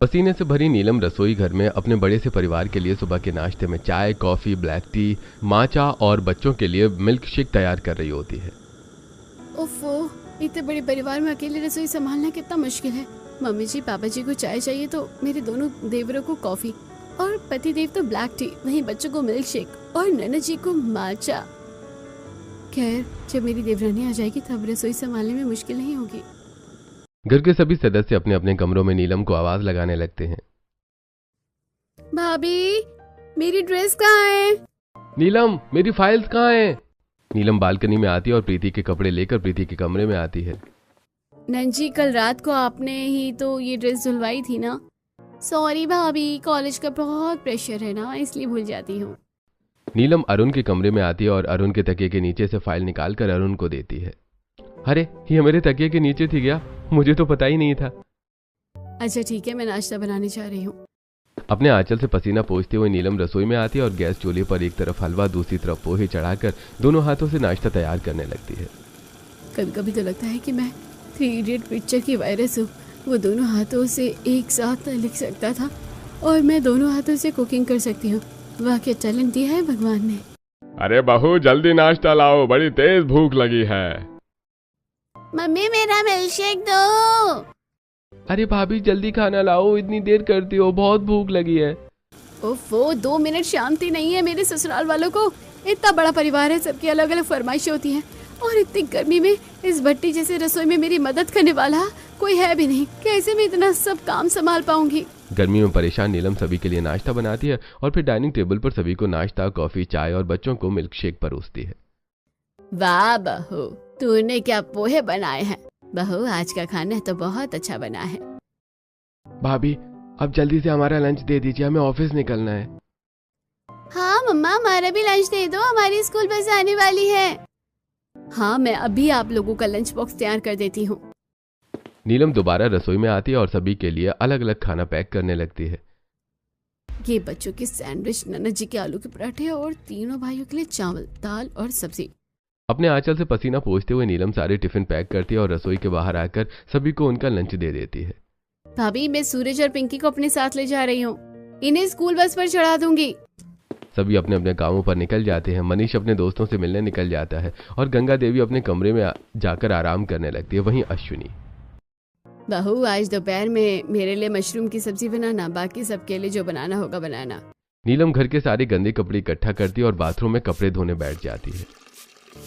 पसीने से भरी नीलम रसोई घर में अपने बड़े से परिवार के लिए सुबह के नाश्ते में चाय, कॉफी, ब्लैक टी, माचा और बच्चों के लिए मिल्क शेक तैयार कर रही होती है। ओफो, इतने बड़े परिवार में अकेले रसोई संभालना कितना मुश्किल है। मम्मी जी पापा जी को चाय चाहिए तो मेरे दोनों देवरों को कॉफी, और पति देव तो ब्लैक टी, वहीं बच्चों को मिल्क शेक और नन्ना जी को माचा। खैर, जब मेरी देवरानी आ जाएगी तब रसोई संभालने में मुश्किल नहीं होगी। घर के सभी सदस्य अपने अपने कमरों में नीलम को आवाज लगाने लगते हैं। भाभी, मेरी ड्रेस कहाँ है? नीलम, मेरी फाइल्स कहाँ हैं? नीलम बालकनी में आती है और प्रीति के कपड़े लेकर प्रीति के कमरे में आती है। नंजी, कल रात को आपने ही तो ये ड्रेस धुलवाई थी ना? सॉरी भाभी, कॉलेज का बहुत प्रेशर है ना, इसलिए भूल जाती हूँ। नीलम अरुण के कमरे में आती है और अरुण के तकिए के नीचे से फाइल निकालकर अरुण को देती है। अरे, ये मेरे तकिए के नीचे थी क्या? मुझे तो पता ही नहीं था। अच्छा ठीक है, मैं नाश्ता बनाने जा रही हूँ। अपने आंचल से पसीना पोंछते हुए नीलम रसोई में आती है और गैस चूल्हे पर एक तरफ हलवा दूसरी तरफ पोहे चढ़ाकर दोनों हाथों से नाश्ता तैयार करने लगती है। कभी कभी तो लगता है कि मैं 3 इडियट पिक्चर की वायरस हूँ। वो दोनों हाथों से एक साथ लिख सकता था और मैं दोनों हाथों से कुकिंग कर सकती हूँ। वाह, क्या टैलेंट दिया है भगवान ने। अरे बहू, जल्दी नाश्ता लाओ, बड़ी तेज भूख लगी है। मम्मी, मेरा मिल्कशेक दो। अरे भाभी, जल्दी खाना लाओ, इतनी देर करती हो, बहुत भूख लगी है। ओफो, 2 मिनट शांति नहीं है मेरे ससुराल वालों को। इतना बड़ा परिवार है, सबकी अलग अलग फरमाइशें होती हैं, और इतनी गर्मी में इस भट्टी जैसे रसोई में मेरी मदद करने वाला कोई है भी नहीं। कैसे मैं इतना सब काम संभाल पाऊंगी? गर्मी में परेशान नीलम सभी के लिए नाश्ता बनाती है और फिर डाइनिंग टेबल पर सभी को नाश्ता, कॉफी, चाय और बच्चों को मिल्क शेक परोसती है। वाह बहू, तूने क्या पोहे बनाए हैं? बहू, आज का खाना तो बहुत अच्छा बना है। भाभी, अब जल्दी से हमारा लंच दे दीजिए, हमें ऑफिस निकलना है। हाँ मम्मा, हमारा भी लंच दे दो, हमारी स्कूल बस आने वाली है। हाँ, मैं अभी आप लोगों का लंच बॉक्स तैयार कर देती हूँ। नीलम दोबारा रसोई में आती है और सभी के लिए अलग अलग खाना पैक करने लगती है। ये बच्चों की सैंडविच, नन्ना जी के आलू के पराठे और तीनों भाइयों के लिए चावल, दाल और सब्जी। अपने आंचल से पसीना पोंछते हुए नीलम सारे टिफिन पैक करती है और रसोई के बाहर आकर सभी को उनका लंच दे देती है। भाभी, मैं सूरज और पिंकी को अपने साथ ले जा रही हूँ, इन्हें स्कूल बस पर चढ़ा दूंगी। सभी अपने अपने कामों पर निकल जाते हैं। मनीष अपने दोस्तों से मिलने निकल जाता है और गंगा देवी अपने कमरे में जाकर आराम करने लगती है। वहीं अश्विनी, बहू, आज दोपहर में मेरे लिए मशरूम की सब्जी बनाना, बाकी सबके लिए जो बनाना होगा बनाना। नीलम घर के सारे गंदे कपड़े इकट्ठा करती है और बाथरूम में कपड़े धोने बैठ जाती है।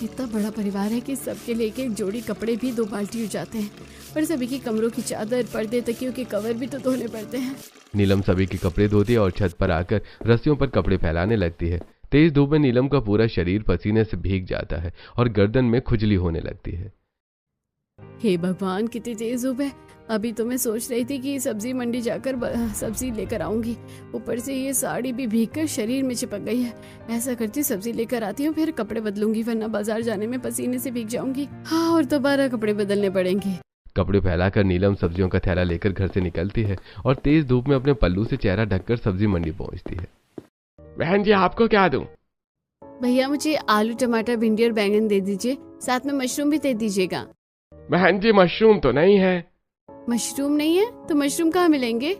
इतना बड़ा परिवार है कि सबके लिए एक जोड़ी कपड़े भी 2 बाल्टी हो जाते हैं, और सभी की कमरों की चादर, पर्दे, तकियों के कवर भी तो धोने पड़ते हैं। नीलम सभी के कपड़े धोती है और छत पर आकर रस्सियों पर कपड़े फैलाने लगती है। तेज धूप में नीलम का पूरा शरीर पसीने से भीग जाता है और गर्दन में खुजली होने लगती है। हे भगवान, कितनी तेज धूप है। अभी तो मैं सोच रही थी कि सब्जी मंडी जाकर सब्जी लेकर आऊंगी, ऊपर से ये साड़ी भी भीगकर शरीर में चिपक गई है। ऐसा करती हूँ, सब्जी लेकर आती हूँ, फिर कपड़े बदलूंगी, वरना बाजार जाने में पसीने से भीग जाऊंगी। हाँ, और दोबारा कपड़े बदलने पड़ेंगे। कपड़े फैलाकर नीलम सब्जियों का थैला लेकर घर से निकलती है और तेज धूप में अपने पल्लू से चेहरा ढककर सब्जी मंडी पहुंचती है। बहन जी, आपको क्या दूं? भैया, मुझे आलू, टमाटर, भिंडी और बैंगन दे दीजिए, साथ में मशरूम भी दे दीजिएगा। बहन जी, मशरूम तो नहीं है। मशरूम नहीं है तो मशरूम कहाँ मिलेंगे?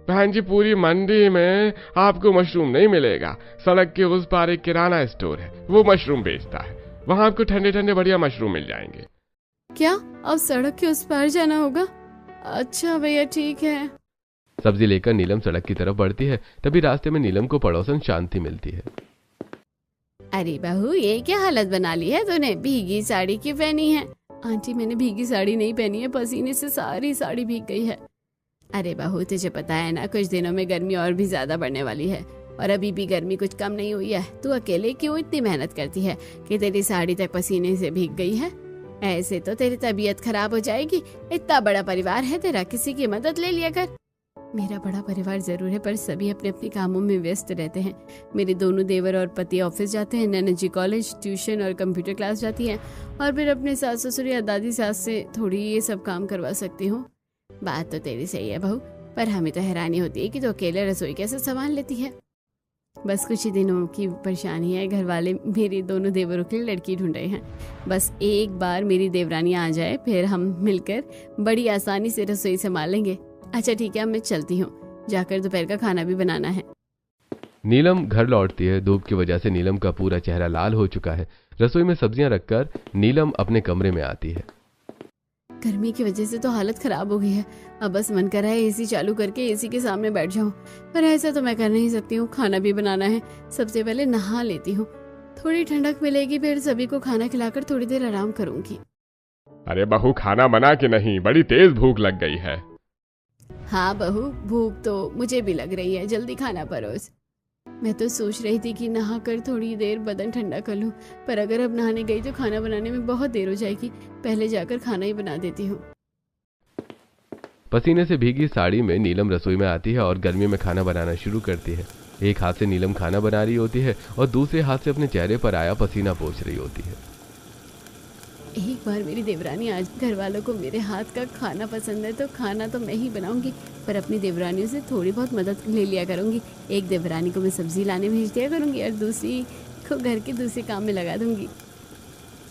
बहन जी, पूरी मंडी में आपको मशरूम नहीं मिलेगा। सड़क के उस पार एक किराना स्टोर है, वो मशरूम बेचता है, वहाँ आपको ठंडे ठंडे बढ़िया मशरूम मिल जाएंगे। क्या अब सड़क के उस पार जाना होगा? अच्छा भैया, ठीक है। सब्जी लेकर नीलम सड़क की तरफ बढ़ती है। तभी रास्ते में नीलम को पड़ोसन शांति मिलती है। अरे बहू, ये क्या हालत बना ली है तूने? भीगी साड़ी क्यों पहनी है? आंटी, मैंने भीगी साड़ी नहीं पहनी है, पसीने से सारी साड़ी भीग गई है। अरे बहू, तुझे पता है ना, कुछ दिनों में गर्मी और भी ज्यादा बढ़ने वाली है, और अभी भी गर्मी कुछ कम नहीं हुई है। तू अकेले क्यों इतनी मेहनत करती है कि तेरी साड़ी तक पसीने से भीग गई है? ऐसे तो तेरी तबीयत खराब हो जाएगी। इतना बड़ा परिवार है तेरा, किसी की मदद ले लिया कर। मेरा बड़ा परिवार जरूर है, पर सभी अपने अपने कामों में व्यस्त रहते हैं। मेरे दोनों देवर और पति ऑफिस जाते हैं, नैना जी कॉलेज, ट्यूशन और कंप्यूटर क्लास जाती हैं, और फिर अपने सास ससुर या दादी सास से थोड़ी ये सब काम करवा सकती हूँ। बात तो तेरी सही है बहू, पर हमें तो हैरानी होती है कि तो अकेले रसोई कैसे संभाल लेती है। बस कुछ ही दिनों की परेशानी है, घर वाले मेरे दोनों देवरों के लिए लड़की ढूंढ रहे हैं। बस एक बार मेरी देवरानी आ जाए, फिर हम मिलकर बड़ी आसानी से रसोई संभाल लेंगे। अच्छा ठीक है, अब मैं चलती हूँ, जाकर दोपहर का खाना भी बनाना है। नीलम घर लौटती है। धूप की वजह से नीलम का पूरा चेहरा लाल हो चुका है। रसोई में सब्जियां रखकर नीलम अपने कमरे में आती है। गर्मी की वजह से तो हालत खराब हो गई है। अब बस मन कर रहा है एसी चालू करके एसी के सामने बैठ जाऊं, पर ऐसा तो मैं कर नहीं सकती हूँ। खाना भी बनाना है, सबसे पहले नहा लेती हूँ, थोड़ी ठंडक मिलेगी, फिर सभी को खाना खिलाकर थोड़ी देर आराम करूंगी। अरे बहू, खाना बना के नहीं, बड़ी तेज भूख लग गई है। हाँ बहू, भूख तो मुझे भी लग रही है, जल्दी खाना परोस। मैं तो सोच रही थी कि नहाकर थोड़ी देर बदन ठंडा कर लूं, पर अगर अब नहाने गई तो खाना बनाने में बहुत देर हो जाएगी। पहले जाकर खाना ही बना देती हूँ। पसीने से भीगी साड़ी में नीलम रसोई में आती है और गर्मी में खाना बनाना शुरू करती है। एक हाथ से नीलम खाना बना रही होती है और दूसरे हाथ से अपने चेहरे पर आया पसीना पोंछ रही होती है। एक बार मेरी देवरानी आज घर वालों को मेरे हाथ का खाना पसंद है तो खाना तो मैं ही बनाऊंगी, पर अपनी देवरानियों से थोड़ी बहुत मदद ले लिया करूंगी। एक देवरानी को मैं सब्जी लाने भेज दिया करूंगी और दूसरी को घर के दूसरे काम में लगा दूंगी।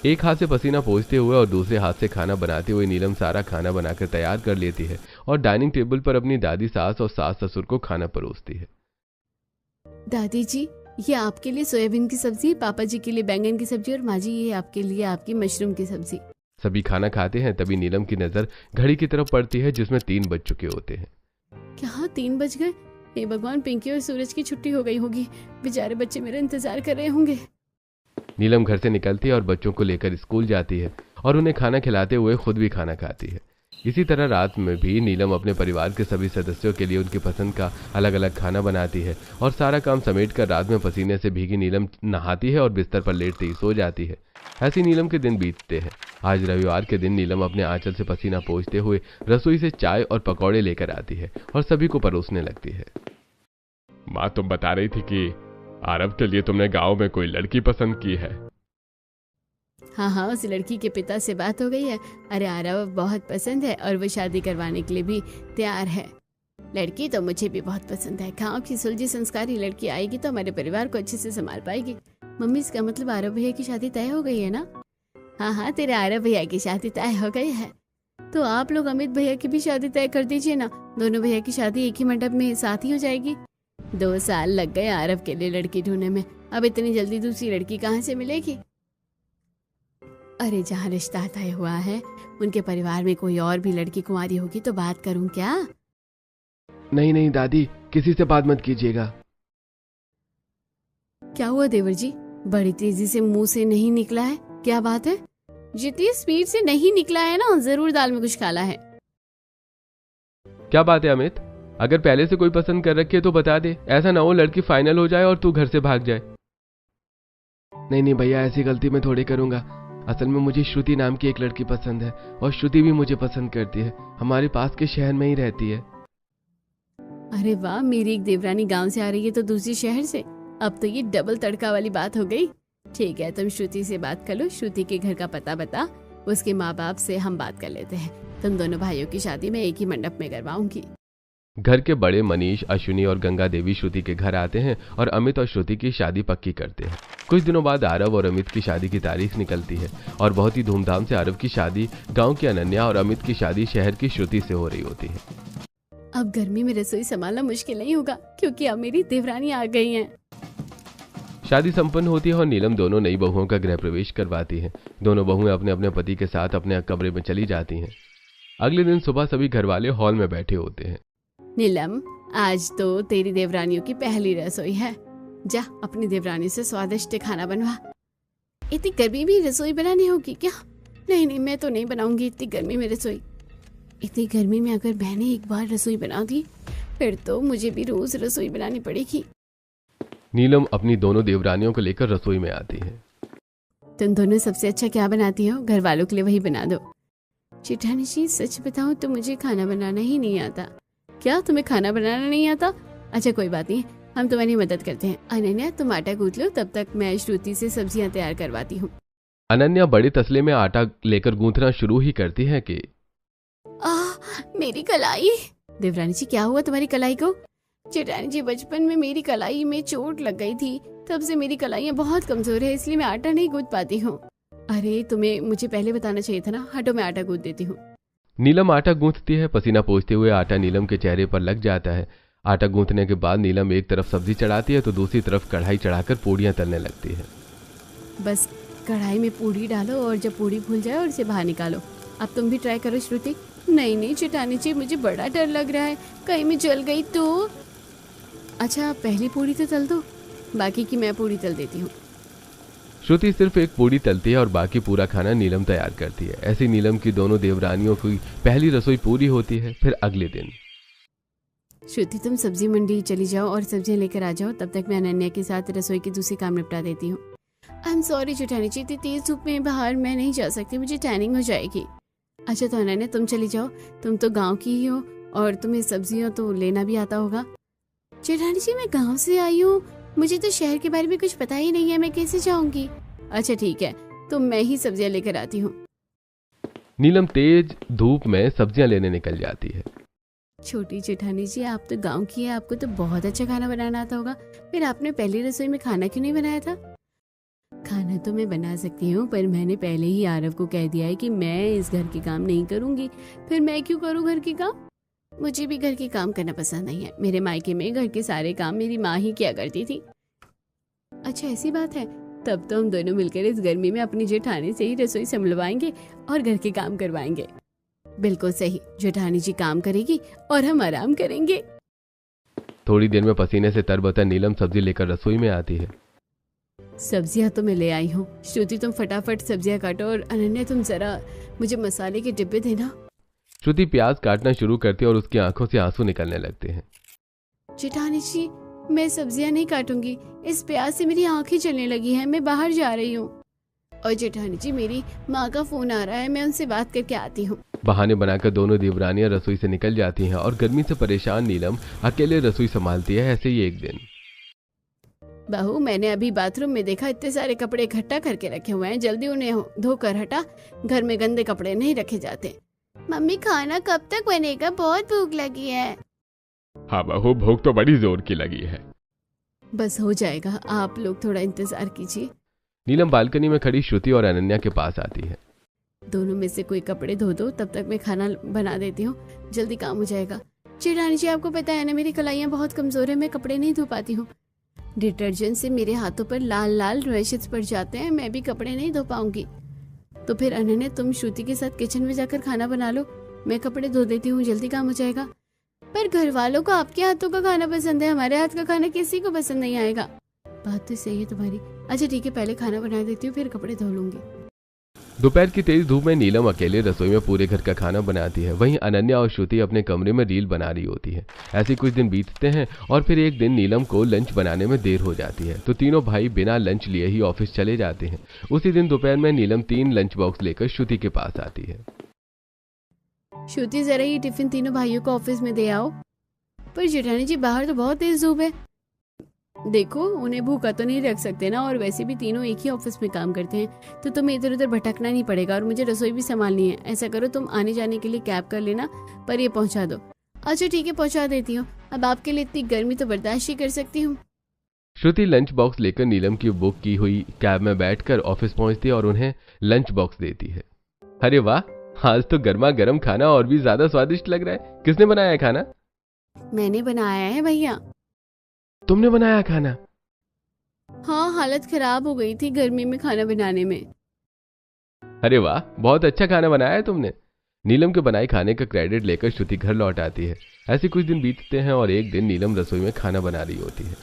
एक हाथ से पसीना पोंछते हुए और दूसरे हाथ से खाना बनाते हुए नीलम सारा खाना बनाकर तैयार कर लेती है और डाइनिंग टेबल पर अपनी दादी सास और सास ससुर को खाना परोसती है। दादी जी, ये आपके लिए सोयाबीन की सब्जी, पापा जी के लिए बैंगन की सब्जी और माँ जी ये आपके लिए आपकी मशरूम की सब्जी। सभी खाना खाते हैं, तभी नीलम की नजर घड़ी की तरफ पड़ती है जिसमें 3 बज चुके होते हैं। क्या 3 बज गए? हे भगवान, पिंकी और सूरज की छुट्टी हो गई होगी, बेचारे बच्चे मेरा इंतजार कर रहे होंगे। नीलम घर से निकलती है और बच्चों को लेकर स्कूल जाती है और उन्हें खाना खिलाते हुए खुद भी खाना खाती है। इसी तरह रात में भी नीलम अपने परिवार के सभी सदस्यों के लिए उनकी पसंद का अलग अलग खाना बनाती है और सारा काम समेटकर रात में पसीने से भीगी नीलम नहाती है और बिस्तर पर लेटते ही सो जाती है। ऐसी नीलम के दिन बीतते हैं। आज रविवार के दिन नीलम अपने आंचल से पसीना पोंछते हुए रसोई से चाय और पकौड़े लेकर आती है और सभी को परोसने लगती है। माँ, तुम बता रही थी कि आरव के लिए तुमने गांव में कोई लड़की पसंद की है। हाँ, उस लड़की के पिता से बात हो गई है। अरे आरव बहुत पसंद है और वो शादी करवाने के लिए भी तैयार है। लड़की तो मुझे भी बहुत पसंद है। गाँव की सुलझी संस्कारी लड़की आएगी तो हमारे परिवार को अच्छे से संभाल पाएगी। मम्मी, इसका मतलब आरव भैया की शादी तय हो गई है ना? हाँ, तेरे आरव भैया की शादी तय हो गई है। तो आप लोग अमित भैया की भी शादी तय कर दीजिए ना, दोनों भैया की शादी एक ही मंडप में साथ ही हो जाएगी। 2 साल लग गए आरव के लिए लड़की ढूंढने में, अब इतनी जल्दी दूसरी लड़की कहाँ से मिलेगी? अरे जहाँ रिश्ता तय हुआ है उनके परिवार में कोई और भी लड़की कुंवारी होगी तो बात करूं क्या? नहीं दादी, किसी से बात मत कीजिएगा। क्या हुआ देवर जी, बड़ी तेजी से मुंह से नहीं निकला है, क्या बात है? जितनी स्पीड से नहीं निकला है ना, जरूर दाल में कुछ काला है। क्या बात है अमित? अगर पहले से कोई पसंद कर रखी है तो बता दे, ऐसा ना हो लड़की फाइनल हो जाए और तू घर से भाग जाए। नहीं भैया, ऐसी गलती मैं थोड़ी करूंगा। असल में मुझे श्रुति नाम की एक लड़की पसंद है और श्रुति भी मुझे पसंद करती है। हमारे पास के शहर में ही रहती है। अरे वाह, मेरी एक देवरानी गांव से आ रही है तो दूसरी शहर से। अब तो ये डबल तड़का वाली बात हो गई। ठीक है, तुम श्रुति से बात कर लो, श्रुति के घर का पता बता, उसके माँ बाप से हम बात कर लेते हैं। तुम दोनों भाइयों की शादी मैं एक ही मंडप में करवाऊंगी। घर के बड़े मनीष, अश्विनी और गंगा देवी श्रुति के घर आते हैं और अमित और श्रुति की शादी पक्की करते हैं। कुछ दिनों बाद आरव और अमित की शादी की तारीख निकलती है और बहुत ही धूमधाम से आरव की शादी गांव की अनन्या और अमित की शादी शहर की श्रुति से हो रही होती है। अब गर्मी में रसोई संभालना मुश्किल नहीं होगा क्योंकि अब मेरी देवरानी आ गई हैं। शादी संपन्न होती है और नीलम दोनों नई बहुओं का गृह प्रवेश करवाती है। दोनों बहुएं अपने अपने पति के साथ अपने कमरे में चली जाती हैं। अगले दिन सुबह सभी घर वाले हॉल में बैठे होते हैं। नीलम, आज तो तेरी देवरानियों की पहली रसोई है, जा अपनी देवरानी से स्वादिष्ट खाना बनवा। इतनी गर्मी में रसोई बनानी होगी क्या? नहीं, मैं तो नहीं बनाऊंगी इतनी गर्मी में रसोई। इतनी गर्मी में अगर मैंने एक बार रसोई बना दी फिर तो मुझे भी रोज रसोई बनानी पड़ेगी। नीलम अपनी दोनों देवरानियों को लेकर रसोई में आती है। तुम दोनों सबसे अच्छा क्या बनाती हो? घर वालों के लिए वही बना दो। जेठानी जी, सच बताऊं तो मुझे खाना बनाना ही नहीं आता। क्या तुम्हें खाना बनाना नहीं आता? अच्छा कोई बात नहीं, हम तुम्हारी मदद करते हैं। अनन्या, तुम आटा गूंथ लो, तब तक मैं श्रुति से सब्जियां तैयार करवाती हूँ। अनन्या बड़े तसले में आटा लेकर गूंथना शुरू ही करती है कि मेरी कलाई। देवरानी जी, क्या हुआ तुम्हारी कलाई को? जेठानी जी, बचपन में मेरी कलाई में चोट लग गई थी, तब से मेरी कलाइयाँ बहुत कमजोर है, इसलिए मैं आटा नहीं गूंथ पाती हूँ। अरे तुम्हें मुझे पहले बताना चाहिए था ना। हटो, मैं आटा गूंथ देती हूँ। नीलम आटा गूंथती है। पसीना पोंछते हुए आटा नीलम के चेहरे पर लग जाता है। आटा गूंथने के बाद नीलम एक तरफ सब्जी चढ़ाती है तो दूसरी तरफ कढ़ाई चढ़ाकर पूड़ियां तलने लगती है। बस कढ़ाई में पूड़ी डालो और जब पूड़ी फूल जाए और इसे बाहर निकालो। अब तुम भी ट्राई करो श्रुति। नहीं नहीं जेठानी जी, मुझे बड़ा डर लग रहा है, कहीं मैं जल गई तो। अच्छा पहली पूड़ी तो तल दो, बाकी की मैं पूड़ी तल देती हूँ। श्रुति सिर्फ एक पूड़ी तलती है और बाकी पूरा खाना नीलम तैयार करती है। ऐसी नीलम की दोनों देवरानियों की पहली रसोई पूरी होती है। फिर अगले दिन श्रुति तुम सब्जी मंडी चली जाओ और सब्जियां लेकर आ जाओ, तब तक मैं अनन्या के साथ रसोई की दूसरी काम निपटा देती हूँ। आई एम सॉरी जेठानी जी, इतनी तेज धूप में बाहर मैं नहीं जा सकती, मुझे टैनिंग हो जाएगी। अच्छा तो अनन्या तुम चली जाओ, तुम तो गाँव की ही हो और तुम्हें सब्जियां तो लेना भी आता होगा। जेठानी जी मैं गाँव से आई हूँ, मुझे तो शहर के बारे में कुछ पता ही नहीं है, मैं कैसे जाऊंगी। अच्छा ठीक है, तो मैं ही सब्जियां लेकर आती हूँ। नीलम तेज धूप में सब्जियां लेने निकल जाती है। छोटी जेठानी जी आप तो गांव की है, आपको तो बहुत अच्छा खाना बनाना आता होगा, फिर आपने पहली रसोई में खाना क्यों नहीं बनाया था? खाना तो मैं बना सकती हूँ, पर मैंने पहले ही आरव को कह दिया है कि मैं इस घर के काम नहीं करूंगी। फिर मैं क्यों करूँ घर के काम? मुझे भी घर के काम करना पसंद नहीं है। मेरे मायके में घर के सारे काम मेरी माँ ही किया करती थी। अच्छा ऐसी बात है, तब तो हम दोनों मिलकर इस गर्मी में अपनी जेठानी से ही रसोई संभलवाएंगे और घर के काम करवाएंगे। बिल्कुल सही, जेठानी जी काम करेगी और हम आराम करेंगे। थोड़ी देर में पसीने से तरबतर नीलम सब्जी लेकर रसोई में आती है। सब्जियां तो मैं ले आई हूँ। श्रुति तुम फटाफट सब्जियां काटो और अनन्या तुम जरा मुझे मसाले के डिब्बे देना। श्रुति प्याज काटना शुरू करती है और उसकी आंखों से आंसू निकलने लगते हैं। जेठानी जी मैं सब्जियां नहीं काटूंगी, इस प्याज से मेरी आंखें जलने लगी हैं, मैं बाहर जा रही हूँ। और जेठानी जी मेरी माँ का फोन आ रहा है, मैं उनसे बात करके आती हूँ। बहाने बनाकर दोनों देवरानियां रसोई से निकल जाती हैं और गर्मी से परेशान नीलम अकेले रसोई संभालती है। ऐसे ही एक दिन बहू मैंने अभी बाथरूम में देखा, इतने सारे कपड़े इकट्ठा करके रखे हुए हैं, जल्दी उन्हें धोकर हटा, घर में गंदे कपड़े नहीं रखे जाते। मम्मी खाना कब तक बनेगा, बहुत भूख लगी है। हाँ बहू भूख तो बड़ी जोर की लगी है। बस हो जाएगा, आप लोग थोड़ा इंतजार कीजिए। नीलम बालकनी में खड़ी श्रुति और अनन्या के पास आती है। दोनों में से कोई कपड़े धो दो, तब तक मैं खाना बना देती हूँ, जल्दी काम हो जाएगा। जेठानी जी आपको पता है ना मेरी कलाइयाँ बहुत कमजोर है, मैं कपड़े नहीं धो पाती हूँ। डिटर्जेंट से मेरे हाथों पर लाल लाल रैशेस पड़ जाते हैं, मैं भी कपड़े नहीं धो पाऊंगी। तो फिर अनन्या तुम श्रुति के साथ किचन में जाकर खाना बना लो, मैं कपड़े धो देती हूँ, जल्दी काम हो जाएगा। पर घर वालों को आपके हाथों का खाना पसंद है, हमारे हाथ का खाना किसी को पसंद नहीं आएगा। बात तो सही है तुम्हारी। अच्छा ठीक है, पहले खाना बना देती हूँ, फिर कपड़े धो लूंगी। दोपहर की तेज धूप में नीलम अकेले रसोई में पूरे घर का खाना बनाती है। वहीं अनन्या और श्रुति अपने कमरे में रील बना रही होती है। ऐसे कुछ दिन बीतते हैं और फिर एक दिन नीलम को लंच बनाने में देर हो जाती है, तो तीनों भाई बिना लंच लिए ही ऑफिस चले जाते हैं। उसी दिन दोपहर में नीलम 3 लंच बॉक्स लेकर श्रुति के पास आती है। श्रुति जरा ये टिफिन तीनों भाइयों को ऑफिस में दे आओ। पर जेठानी जी बाहर तो बहुत तेज धूप है। देखो उन्हें भूखा तो नहीं रख सकते ना, और वैसे भी तीनों एक ही ऑफिस में काम करते हैं, तो तुम्हें इधर उधर भटकना नहीं पड़ेगा और मुझे रसोई भी संभालनी है। ऐसा करो तुम आने जाने के लिए कैब कर लेना, पर ये पहुंचा दो। अच्छा ठीक है पहुंचा देती हूँ, अब आपके लिए इतनी गर्मी तो बर्दाश्त ही कर सकती हूँ। श्रुति लंच बॉक्स लेकर नीलम की बुक की हुई कैब में बैठकर ऑफिस पहुंचती है और उन्हें लंच बॉक्स देती है। अरे वाह, आज तो गर्मा गर्म खाना और भी ज्यादा स्वादिष्ट लग रहा है। किसने बनाया खाना? मैंने बनाया है भैया। तुमने बनाया खाना? हाँ, हालत खराब हो गई थी गर्मी में खाना बनाने में। अरे वाह, बहुत अच्छा खाना बनाया है तुमने। नीलम के बनाए खाने का क्रेडिट लेकर श्रुति घर लौट आती है। ऐसे कुछ दिन बीतते हैं और एक दिन नीलम रसोई में खाना बना रही होती है।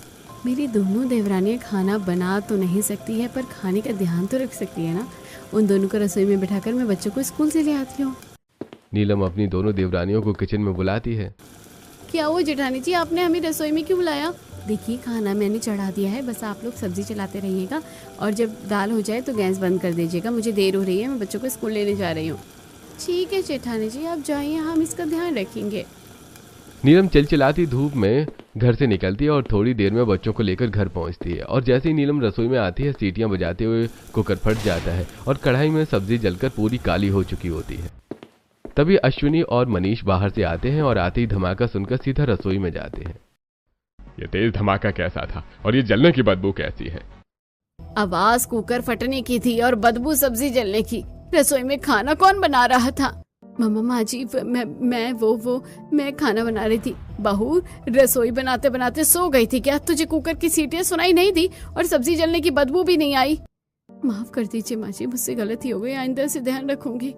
मेरी दोनों देवरानियां खाना बना तो नहीं सकती है, पर खाने का ध्यान तो रख सकती है ना। उन दोनों को रसोई में बिठाकर मैं बच्चों को स्कूल से ले आती हूँ। नीलम अपनी दोनों देवरानियों को किचन में बुलाती है। क्या वो जेठानी जी, आपने हमें रसोई में क्यों बुलाया? देखिए खाना मैंने चढ़ा दिया है, बस आप लोग सब्जी चलाते रहिएगा और जब दाल हो जाए तो गैस बंद कर दीजिएगा। मुझे देर हो रही है, मैं बच्चों को स्कूल लेने जा रही हूँ। ठीक है जेठानी जी, आप जाइए, हम इसका ध्यान रखेंगे। नीलम चिलचिलाती धूप में घर से निकलती है और थोड़ी देर में बच्चों को लेकर घर पहुंचती है। और जैसे ही नीलम रसोई में आती है, सीटियां बजाते हुए कुकर फट जाता है और कढ़ाई में सब्जी जलकर पूरी काली हो चुकी होती है। तभी अश्विनी और मनीष बाहर से आते हैं और आते ही धमाका सुनकर सीधा रसोई में जाते हैं। ये तेज धमाका कैसा था और ये जलने की बदबू कैसी है? आवाज कुकर फटने की थी और बदबू सब्जी जलने की। रसोई में खाना कौन बना रहा था? मम्मा माँ जी मैं खाना बना रही थी। बहू, रसोई बनाते बनाते सो गई थी क्या? तुझे कुकर की सीटियां सुनाई नहीं दी और सब्जी जलने की बदबू भी नहीं आई? माफ कर दीजिए माँ जी, मुझसे गलती हो गई, आइंदा से ध्यान रखूंगी।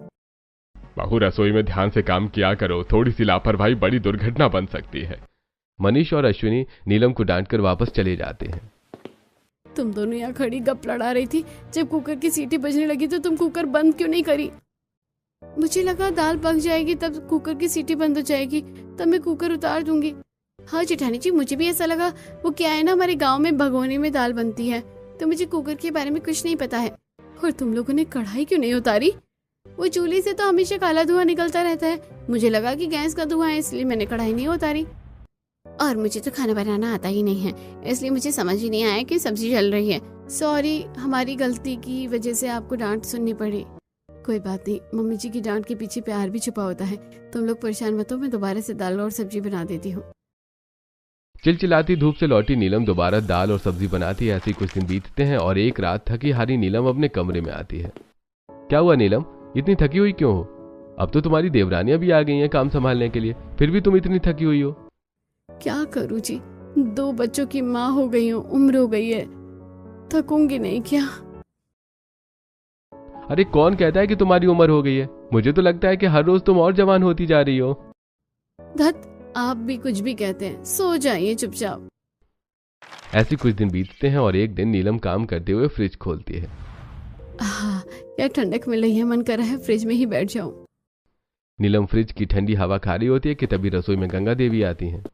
बहू, रसोई में ध्यान से काम किया करो, थोड़ी सी लापरवाही बड़ी दुर्घटना बन सकती है। मनीष और अश्विनी नीलम को डांटकर वापस चले जाते हैं। तुम दोनों यहाँ खड़ी गप लड़ा रही थी, जब कुकर की सीटी बजने लगी तो तुम कुकर बंद क्यों नहीं करी? मुझे लगा दाल पक जाएगी तब कुकर की सीटी बंद हो जाएगी, तब मैं कुकर उतार दूंगी। हाँ जेठानी जी, मुझे भी ऐसा लगा। वो क्या है ना, हमारे गांव में भगोने में दाल बनती है, तो मुझे कुकर के बारे में कुछ नहीं पता है। और तुम लोगों ने कढ़ाई क्यों नहीं उतारी? वो चूल्हे से तो हमेशा काला धुआं निकलता रहता है, मुझे लगा कि गैस का धुआं है, इसलिए मैंने कढ़ाई नहीं उतारी। और मुझे तो खाना बनाना आता ही नहीं है, इसलिए मुझे समझ ही नहीं आया कि सब्जी जल रही है। सॉरी, हमारी गलती की वजह से आपको डांट सुननी पड़ी। कोई बात नहीं, मम्मी जी की डांट के पीछे प्यार भी छुपा होता है। तुम लोग परेशान मत हो, मैं दोबारा से दाल और सब्जी बना देती हूँ। चिलचिलाती धूप से लौटी नीलम दोबारा दाल और सब्जी बनाती है। ऐसे ही कुछ दिन बीतते हैं और एक रात थकी हारी नीलम अपने कमरे में आती है। क्या हुआ नीलम, इतनी थकी हुई क्यों हो? अब तो तुम्हारी देवरानियां भी आ गई हैं काम संभालने के लिए, फिर भी तुम इतनी थकी हुई हो। क्या करूँ जी, 2 बच्चों की माँ हो गई हूँ, उम्र हो गई है, थकूंगी नहीं क्या? अरे कौन कहता है कि तुम्हारी उम्र हो गई है? मुझे तो लगता है कि हर रोज तुम और जवान होती जा रही हो। धत, आप भी कुछ भी कहते हैं, सो जाइए चुपचाप। ऐसे कुछ दिन बीतते हैं और एक दिन नीलम काम करते हुए फ्रिज खोलती है। क्या ठंडक मिल रही है, मन कर रहा है फ्रिज में ही बैठ जाऊं। नीलम फ्रिज की ठंडी हवा खा रही होती है कि तभी रसोई में गंगा देवी आती हैं।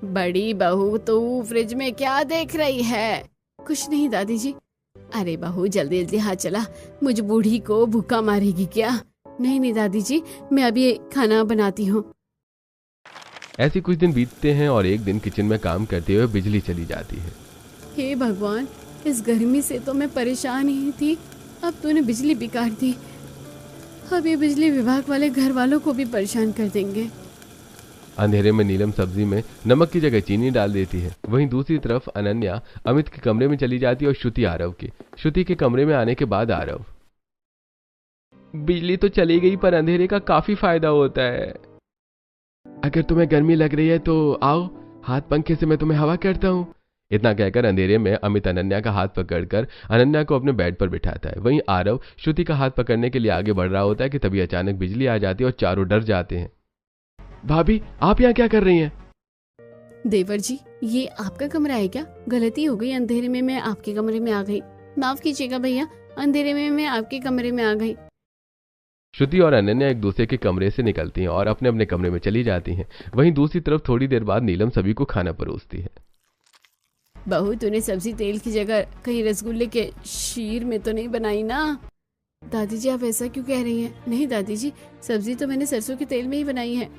बड़ी बहू, तू फ्रिज में क्या देख रही है? कुछ नहीं दादी जी। अरे बहू, जल्दी जल्दी हाथ चला, मुझ बूढ़ी को भूखा मारेगी क्या? नहीं नहीं दादी जी, मैं अभी खाना बनाती हूँ। ऐसे कुछ दिन बीतते हैं और एक दिन किचन में काम करते हुए बिजली चली जाती है। हे भगवान, इस गर्मी से तो मैं परेशान ही थी, अब तूने बिजली बिगाड़ दी। अब ये बिजली विभाग वाले घर वालों को भी परेशान कर देंगे। अंधेरे में नीलम सब्जी में नमक की जगह चीनी डाल देती है। वहीं दूसरी तरफ अनन्या अमित के कमरे में चली जाती है और श्रुति आरव की। श्रुति के कमरे में आने के बाद आरव, बिजली तो चली गई पर अंधेरे का काफी फायदा होता है। अगर तुम्हें गर्मी लग रही है तो आओ, हाथ पंखे से मैं तुम्हें हवा करता हूँ। इतना कहकर अंधेरे में अमित अनन्या का हाथ पकड़कर अनन्या को अपने बेड पर बिठाता है। वहीं आरव श्रुति का हाथ पकड़ने के लिए आगे बढ़ रहा होता है कि तभी अचानक बिजली आ जाती है और चारों डर जाते हैं। भाभी, आप यहाँ क्या कर रही हैं? देवर जी, ये आपका कमरा है क्या? गलती हो गई, अंधेरे में मैं आपके कमरे में आ गई। माफ कीजिएगा भैया, अंधेरे में मैं आपके कमरे में आ गई। श्रुति और अनन्या एक दूसरे के कमरे से निकलती हैं और अपने अपने कमरे में चली जाती हैं। वहीं दूसरी तरफ थोड़ी देर बाद नीलम सभी को खाना परोसती है। बहू, तूने सब्जी तेल की जगह कहीं रसगुल्ले के शीर में तो नहीं बनाई ना? दादी जी, आप ऐसा क्यों कह रही हैं? नहीं दादी जी, सब्जी तो मैंने सरसों के तेल में ही बनाई है।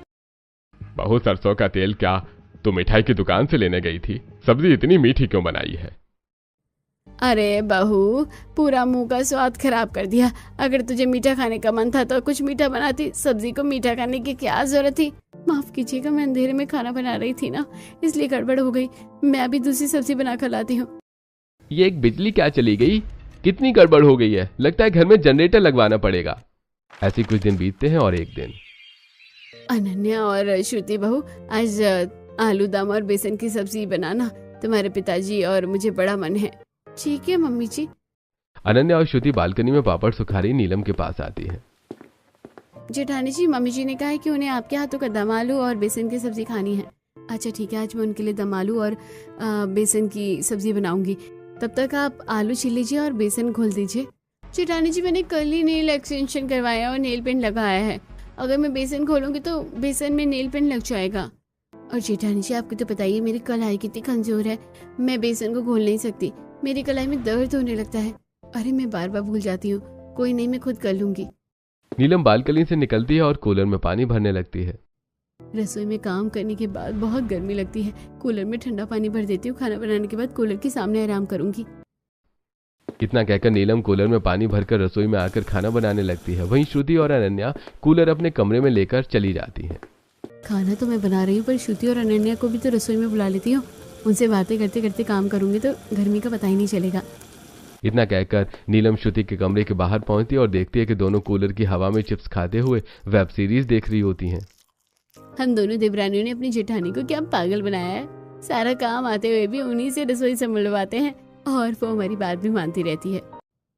बहू, सरसों का तेल क्या तू मिठाई की दुकान से लेने गई थी? सब्जी इतनी मीठी क्यों बनाई है? अरे बहू, पूरा मुंह का स्वाद खराब कर दिया। अगर तुझे मीठा खाने का मन था तो कुछ मीठा बनाती, सब्जी को मीठा करने की क्या जरूरत थी? माफ कीजिएगा, मैं अंधेरे में खाना बना रही थी ना, इसलिए गड़बड़ हो गई। मैं अभी दूसरी सब्जी बना कर लाती हूँ। ये एक बिजली क्या चली गई? कितनी गड़बड़ हो गई है, लगता है घर में जनरेटर लगवाना पड़ेगा। ऐसे कुछ दिन बीतते हैं और एक दिन अनन्या और श्रुति बहू, आज आलू दम और बेसन की सब्जी बनाना, तुम्हारे पिताजी और मुझे बड़ा मन है। ठीक है मम्मी जी। अनन्या और श्रुति बालकनी में पापड़ सुखा रही नीलम के पास आती है। जेठानी जी, मम्मी जी ने कहा है कि उन्हें आपके हाथों का दम आलू और बेसन की सब्जी खानी है। अच्छा ठीक है, आज मैं उनके लिए दम आलू और बेसन की सब्जी बनाऊंगी। तब तक आप आलू छील लीजिए और बेसन घोल दीजिए। जेठानी जी, मैंने कल ही नेल एक्सटेंशन करवाया और नेल पेंट लगाया है। अगर मैं बेसन खोलूंगी तो बेसन में नेल पेंट लग जाएगा। और जेठानी जी, आपको तो पता ही है मेरी कलाई कितनी कमजोर है, मैं बेसन को घोल नहीं सकती, मेरी कलाई में दर्द होने लगता है। अरे मैं बार बार भूल जाती हूँ, कोई नहीं, मैं खुद कर लूंगी। नीलम बालकनी से निकलती है और कूलर में पानी भरने लगती है। रसोई में काम करने के बाद बहुत गर्मी लगती है, कूलर में ठंडा पानी भर देती हूँ। खाना बनाने के बाद कूलर के सामने आराम करूंगी। इतना कहकर नीलम कूलर में पानी भरकर रसोई में आकर खाना बनाने लगती है। वहीं श्रुति और अनन्या कूलर अपने कमरे में लेकर चली जाती हैं। खाना तो मैं बना रही हूँ, पर श्रुति और अनन्या को भी तो रसोई में बुला लेती हूँ। उनसे बातें करते करते काम करूंगी तो गर्मी का पता ही नहीं चलेगा। इतना कहकर नीलम श्रुति के कमरे के बाहर पहुंचती है और देखती है कि दोनों कूलर की हवा में चिप्स खाते हुए वेब सीरीज देख रही होती हैं। हम दोनों देवरानियों ने अपनी जेठानी को क्या पागल बनाया है। सारा काम आते हुए भी उन्हीं से रसोई संभलवाते हैं और वो हमारी बात भी मानती रहती है।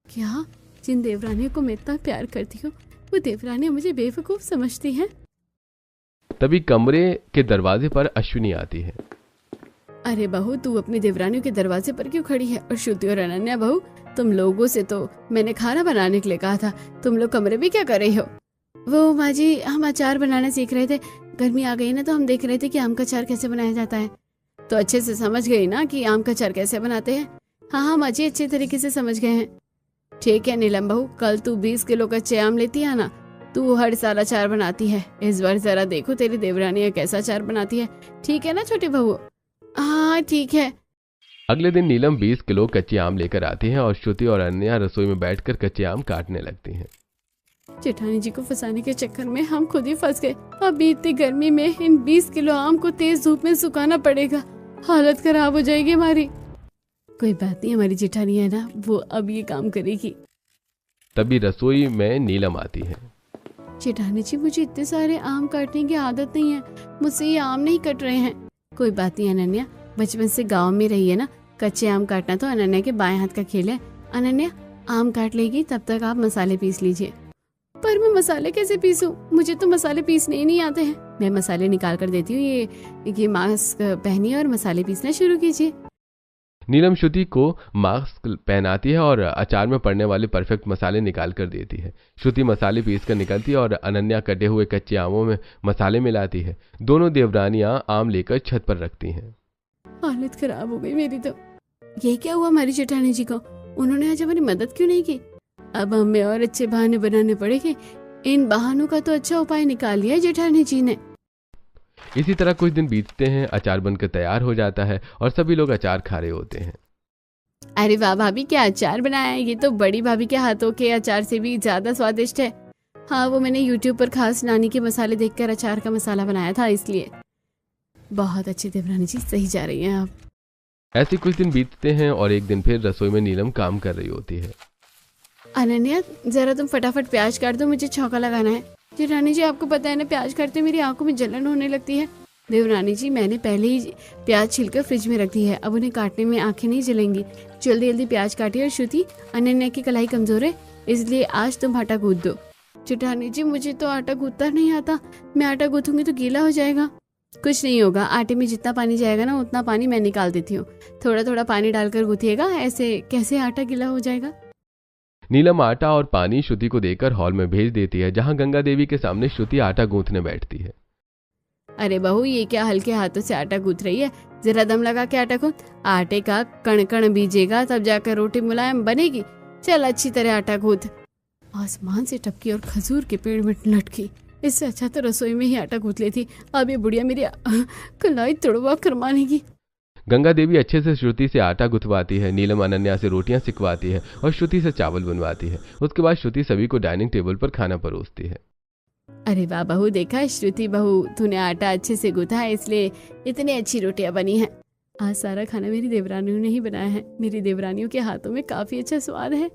क्या जिन देवरानियों को मैं इतना प्यार करती हूँ वो देवरानियां मुझे बेवकूफ समझती हैं। तभी कमरे के दरवाजे पर अश्विनी आती है। अरे बहू, तू अपनी देवरानियों के दरवाजे पर क्यों खड़ी है? और श्रुति और अनन्या बहू, तुम लोगों से तो मैंने खाना बनाने के लिए कहा था, तुम लोग कमरे में क्या कर रही हो? वो माँ जी, हम अचार बनाना सीख रहे थे। गर्मी आ गई ना तो हम देख रहे थे कि आम का अचार कैसे बनाया जाता है। तो अच्छे से समझ गई ना कि आम का अचार कैसे बनाते हैं? हाँ माँ जी, अच्छे तरीके से समझ गए हैं। ठीक है नीलम बहू, कल तू 20 किलो कच्चे आम लेती है ना। तू हर साल अचार बनाती है, इस बार जरा देखो तेरी देवरानी कैसा अचार बनाती है। ठीक है ना छोटी बहू? हाँ ठीक है। अगले दिन नीलम 20 किलो कच्चे आम लेकर आती है और श्रुति और अनन्या रसोई में बैठकर कच्चे आम काटने लगती हैं। जेठानी जी को फंसाने के चक्कर में हम खुद ही फंस गए। अभी इतनी गर्मी में इन 20 किलो आम को तेज धूप में सुखाना पड़ेगा, हालत खराब हो जाएगी हमारी। कोई बात नहीं, हमारी जेठानी है ना, वो अब ये काम करेगी। तभी रसोई में नीलम आती है। जेठानी जी, मुझे इतने सारे आम काटने की आदत नहीं है, मुझसे ये आम नहीं कट रहे हैं। कोई बात नहीं अनन्या, बचपन से गांव में रही है ना, कच्चे आम काटना तो अनन्या के बाएं हाथ का खेल है। अनन्या आम काट लेगी, तब तक आप मसाले पीस लीजिए। पर मैं मसाले कैसे पीसूं? मुझे तो मसाले पीसने ही नहीं आते हैं। मैं मसाले निकाल कर देती हूँ, ये मास्क पहनिए और मसाले पीसना शुरू कीजिए। नीलम श्रुति को मास्क पहनाती है और अचार में पड़ने वाले परफेक्ट मसाले निकाल कर देती है। श्रुति मसाले पीस कर निकलती है और अनन्या कटे हुए कच्चे आमों में मसाले मिलाती है। दोनों देवरानियां आम लेकर छत पर रखती हैं। हालत खराब हो गई मेरी तो। ये क्या हुआ हमारी जेठानी जी को? उन्होंने आज हमारी मदद क्यों नहीं की? अब हमें और अच्छे बहाने बनाने पड़ेंगे। इन बहानों का तो अच्छा उपाय निकाल लिया जेठानी जी ने। इसी तरह कुछ दिन बीतते हैं, अचार बनकर तैयार हो जाता है और सभी लोग अचार खा रहे होते हैं। अरे वाह भाभी, क्या अचार बनाया है! ये तो बड़ी भाभी के हाथों के अचार से भी ज्यादा स्वादिष्ट है। हाँ, वो मैंने YouTube पर खास नानी के मसाले देखकर अचार का मसाला बनाया था, इसलिए। बहुत अच्छी देवरानी जी, सही जा रही हैं आप। ऐसे कुछ दिन बीतते हैं और एक दिन फिर रसोई में नीलम काम कर रही होती है। अनन्या, जरा तुम फटाफट प्याज काट दो, मुझे छौंका लगाना है। जेठानी जी, आपको पता है ना, प्याज काटते मेरी आंखों में जलन होने लगती है। देवरानी जी, मैंने पहले ही प्याज छिलकर फ्रिज में रख दी है, अब उन्हें काटने में आंखें नहीं जलेंगी। जल्दी जल्दी प्याज काटिए। और श्रुति, अनन्या की कलाई कमजोर है, इसलिए आज तुम आटा गूंथ दो। जेठानी जी, मुझे तो आटा गूंथता नहीं आता, मैं आटा गूंथूंगी तो गीला हो जाएगा। कुछ नहीं होगा, आटे में जितना पानी जाएगा ना उतना पानी मैं निकाल देती हूँ। थोड़ा थोड़ा पानी डालकर गूंथिएगा, ऐसे कैसे आटा गीला हो जाएगा? नीलम आटा और पानी श्रुति को देकर हॉल में भेज देती है, जहां गंगा देवी के सामने श्रुति आटा गूंथने बैठती है। अरे बहू, ये क्या हल्के हाथों से आटा गूंथ रही है? जरा दम लगा के आटा गूंथ। आटे का कण कण बीजेगा तब जाकर रोटी मुलायम बनेगी। चल अच्छी तरह आटा गूंथ। आसमान से टपकी और खजूर के पेड़ में लटकी। इससे अच्छा तो रसोई में ही आटा गूंथ लेती। अब ये बुढ़िया मेरी कलाई तोड़वा कर मानेगी। गंगा देवी अच्छे से श्रुति से आटा गुथवाती है। नीलम अनन्या से रोटियां सिकवाती है और श्रुति से चावल बनवाती है। उसके बाद श्रुति सभी को डाइनिंग टेबल पर खाना परोसती है। अरे वाह बहू, देखा श्रुति बहू, तूने आटा अच्छे से गूथा है, इसलिए इतनी अच्छी रोटियां बनी हैं। आज सारा खाना मेरी देवरानियों ने ही बनाया है। मेरी देवरानियों के हाथों में काफी अच्छा स्वाद है।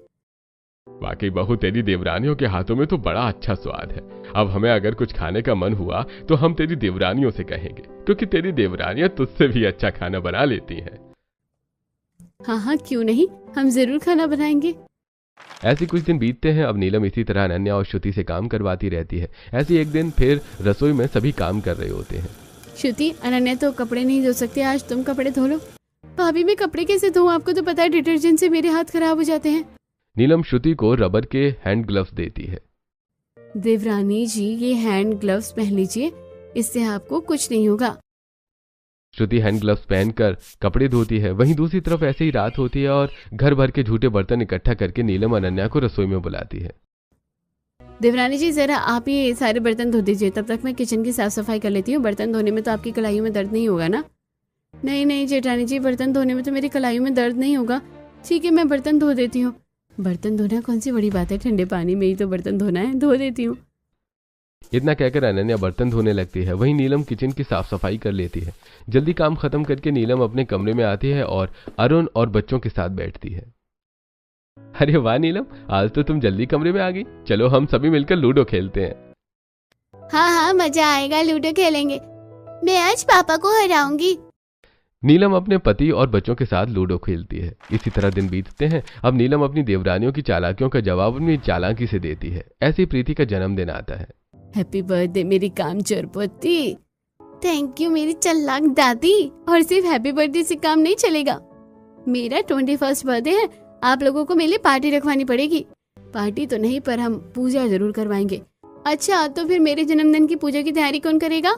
वाकई बहू, तेरी देवरानियों के हाथों में तो बड़ा अच्छा स्वाद है। अब हमें अगर कुछ खाने का मन हुआ तो हम तेरी देवरानियों से कहेंगे, क्योंकि तेरी देवरानियां तुझसे भी अच्छा खाना बना लेती हैं। हाँ हाँ, क्यों नहीं, हम जरूर खाना बनाएंगे। ऐसे कुछ दिन बीतते हैं। अब नीलम इसी तरह अनन्या और श्रुति से काम करवाती रहती है। ऐसे एक दिन फिर रसोई में सभी काम कर रहे होते हैं। श्रुति, अनन्या तो कपड़े नहीं धो सकती, आज तुम कपड़े धो लो। भाभी, मैं कपड़े कैसे धोऊं? आपको तो पता है डिटर्जेंट से मेरे हाथ खराब हो जाते हैं। नीलम श्रुति को रबर के हैंड ग्लव्स देती है। देवरानी जी, ये हैंड ग्लव्स पहन लीजिए, इससे आपको कुछ नहीं होगा। श्रुति हैंड ग्लव्स पहनकर कपड़े धोती है। वहीं दूसरी तरफ ऐसे ही रात होती है और घर भर के झूठे बर्तन इकट्ठा करके नीलम अनन्या को रसोई में बुलाती है। देवरानी जी, जरा आप ये सारे बर्तन धो दीजिए, तब तक मैं किचन की साफ सफाई कर लेती हूँ। बर्तन धोने में तो आपकी कलाइयों में दर्द नहीं होगा ना? नहीं नहीं जेठानी जी, बर्तन धोने में तो मेरी कलाइयों में दर्द नहीं होगा। ठीक है, मैं बर्तन धो देती हूँ। बर्तन धोना कौन सी बड़ी बात है, ठंडे पानी में ही तो बर्तन धोना है, धो देती हूँ। इतना कहकर अनन्या बर्तन धोने लगती है। वहीं नीलम किचन की साफ सफाई कर लेती है। जल्दी काम खत्म करके नीलम अपने कमरे में आती है और अरुण और बच्चों के साथ बैठती है। अरे वाह नीलम, आज तो तुम जल्दी कमरे में आ गई। चलो हम सभी मिलकर लूडो खेलते हैं। हाँ हाँ, मजा आएगा, लूडो खेलेंगे। मैं आज पापा को हराऊंगी। नीलम अपने पति और बच्चों के साथ लूडो खेलती है। इसी तरह दिन बीतते हैं। अब नीलम अपनी देवरानियों की चालाकियों का जवाब अपनी चालाकी से देती है। ऐसे ही प्रीति का जन्मदिन आता है। हैप्पी बर्थडे मेरी कामचोर पोती। थैंक यू मेरी चालाक दादी। और सिर्फ हैप्पी बर्थडे से काम नहीं चलेगा। मेरा 21st बर्थडे है, आप लोगों को मेरे लिए पार्टी रखवानी पड़ेगी। पार्टी तो नहीं, पर हम पूजा जरूर करवाएंगे। अच्छा, तो फिर मेरे जन्मदिन की पूजा की तैयारी कौन करेगा?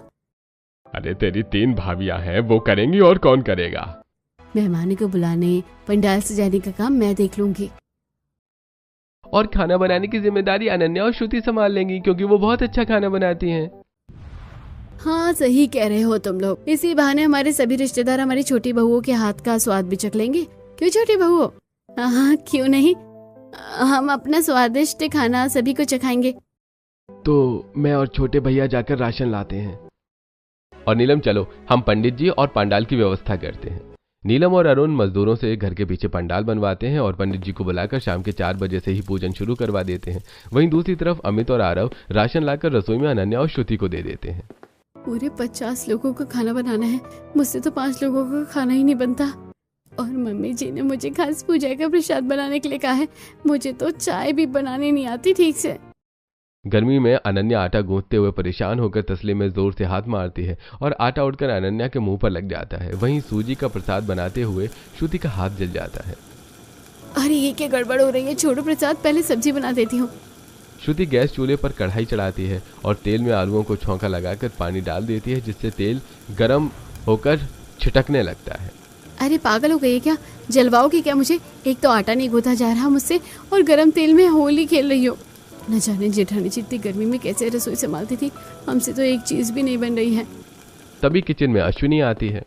अरे तेरी 3 भाभियां हैं, वो करेंगी और कौन करेगा? मेहमानों को बुलाने, पंडाल सजाने का काम मैं देख लूंगी। और खाना बनाने की जिम्मेदारी अनन्या और श्रुति संभाल लेंगी, क्योंकि वो बहुत अच्छा खाना बनाती हैं। हाँ, सही कह रहे हो तुम लोग। इसी बहाने हमारे सभी रिश्तेदार हमारी छोटी बहुओं के हाथ का स्वाद भी चख लेंगे। क्यों छोटी बहुओं? हाँ, क्यों नहीं। हम अपना स्वादिष्ट खाना सभी को चखाएंगे। तो मैं और छोटे भैया जाकर राशन लाते हैं। और नीलम चलो, हम पंडित जी और पंडाल की व्यवस्था करते हैं। नीलम और अरुण मजदूरों से घर के पीछे पंडाल बनवाते हैं और पंडित जी को बुलाकर शाम के 4 बजे से ही पूजन शुरू करवा देते हैं। वहीं दूसरी तरफ अमित और आरव राशन लाकर रसोई में अनन्या और श्रुति को दे देते हैं। पूरे 50 लोगों का खाना बनाना है, मुझसे तो 5 लोगों का खाना ही नहीं बनता। और मम्मी जी ने मुझे खास पूजा का प्रसाद बनाने के लिए कहा है। मुझे तो चाय भी बनाने नहीं आती ठीक से। गर्मी में अनन्या आटा गूंथते हुए परेशान होकर तसले में जोर से हाथ मारती है और आटा उड़कर अनन्या के मुंह पर लग जाता है। वहीं सूजी का प्रसाद बनाते हुए श्रुति का हाथ जल जाता है। अरे ये क्या गड़बड़ हो रही है? छोड़ो प्रसाद, पहले सब्जी बना देती हूँ। श्रुति गैस चूल्हे पर कढ़ाई चढ़ाती है और तेल में आलूओं को छौंका लगाकर पानी डाल देती है, जिससे तेल गर्म होकर छिटकने लगता है। अरे पागल हो गई है क्या? जलवाओगे क्या मुझे? एक तो आटा नहीं गूंथा जा रहा मुझसे और गरम तेल में होली खेल रही हो। न जाने जेठानी जी इतनी गर्मी में कैसे रसोई संभालती थी। हमसे तो एक चीज भी नहीं बन रही है। तभी किचन में अश्विनी आती है।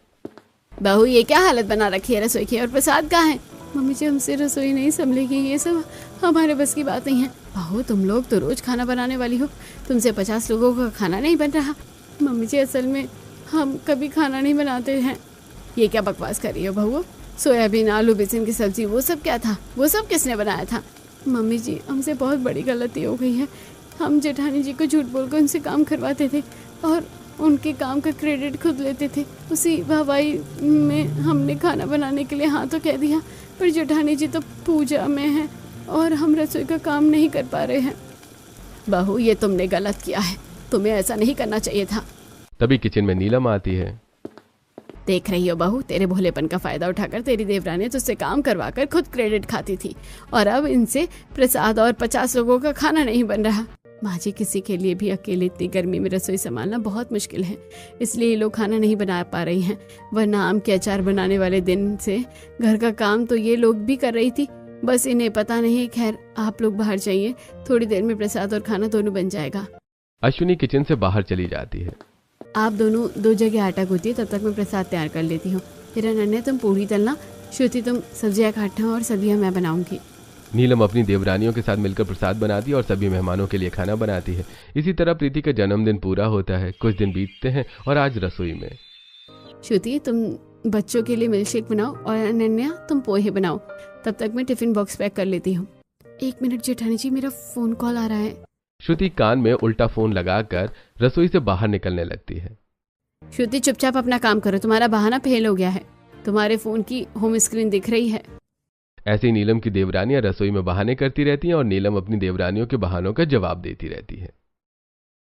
बहू, ये क्या हालत बना रखी है रसोई की? और प्रसाद कहाँ है? मम्मी जी, हमसे रसोई नहीं संभलेगी, ये सब हमारे बस की बात नहीं है। बहू, तुम लोग तो रोज खाना बनाने वाली हो, तुमसे 50 लोगों का खाना नहीं बन रहा। मम्मी जी, असल में हम कभी खाना नहीं बनाते हैं। ये क्या बकवास कर रही हो बहू? सोयाबीन, आलू, बेसन की सब्जी, वो सब क्या था? वो सब किसने बनाया था? मम्मी जी, हमसे बहुत बड़ी गलती हो गई है। हम जेठानी जी को झूठ बोलकर उनसे काम करवाते थे और उनके काम का क्रेडिट खुद लेते थे। उसी वाहवाही में हमने खाना बनाने के लिए हाँ तो कह दिया, पर जेठानी जी तो पूजा में है और हम रसोई का काम नहीं कर पा रहे हैं। बहू, ये तुमने गलत किया है, तुम्हें ऐसा नहीं करना चाहिए था। तभी किचन में नीलम आती है। देख रही हो बहू, तेरे भोलेपन का फायदा उठाकर तेरी देवरानी तुझसे काम करवाकर खुद क्रेडिट खाती थी और अब इनसे प्रसाद और 50 लोगों का खाना नहीं बन रहा। माँ जी, किसी के लिए भी अकेले इतनी गर्मी में रसोई संभालना बहुत मुश्किल है, इसलिए ये लोग खाना नहीं बना पा रही हैं। वरना आम के अचार बनाने वाले दिन से घर का काम तो ये लोग भी कर रही थी, बस इन्हें पता नहीं। खैर, आप लोग बाहर जाइए, थोड़ी देर में प्रसाद और खाना दोनों बन जाएगा। अश्विनी किचन से बाहर चली जाती है। आप दोनों 2 जगह आटा गूंथिए, तब तक मैं प्रसाद तैयार कर लेती हूँ। फिर अनन्या, तुम पूड़ी तलना, श्रुति तुम सब्जियाँ काटना और सब्जियाँ मैं बनाऊंगी। नीलम अपनी देवरानियों के साथ मिलकर प्रसाद बनाती है और सभी मेहमानों के लिए खाना बनाती है। इसी तरह प्रीति का जन्मदिन पूरा होता है। कुछ दिन बीतते हैं और आज रसोई में श्रुति, तुम बच्चों के लिए मिल्कशेक बनाओ और अनन्या तुम पोहे बनाओ। तब तक मैं टिफिन बॉक्स पैक कर लेती हूँ। 1 मिनट जेठानी जी, मेरा फोन कॉल आ रहा है। श्रुति कान में उल्टा फोन लगाकर रसोई से बाहर निकलने लगती है। श्रुति, चुपचाप अपना काम करो, तुम्हारा बहाना फेल हो गया है। तुम्हारे फोन की होम स्क्रीन दिख रही है। ऐसे ही नीलम की देवरानियां रसोई में बहाने करती रहती हैं और नीलम अपनी देवरानियों के बहानों का जवाब देती रहती है।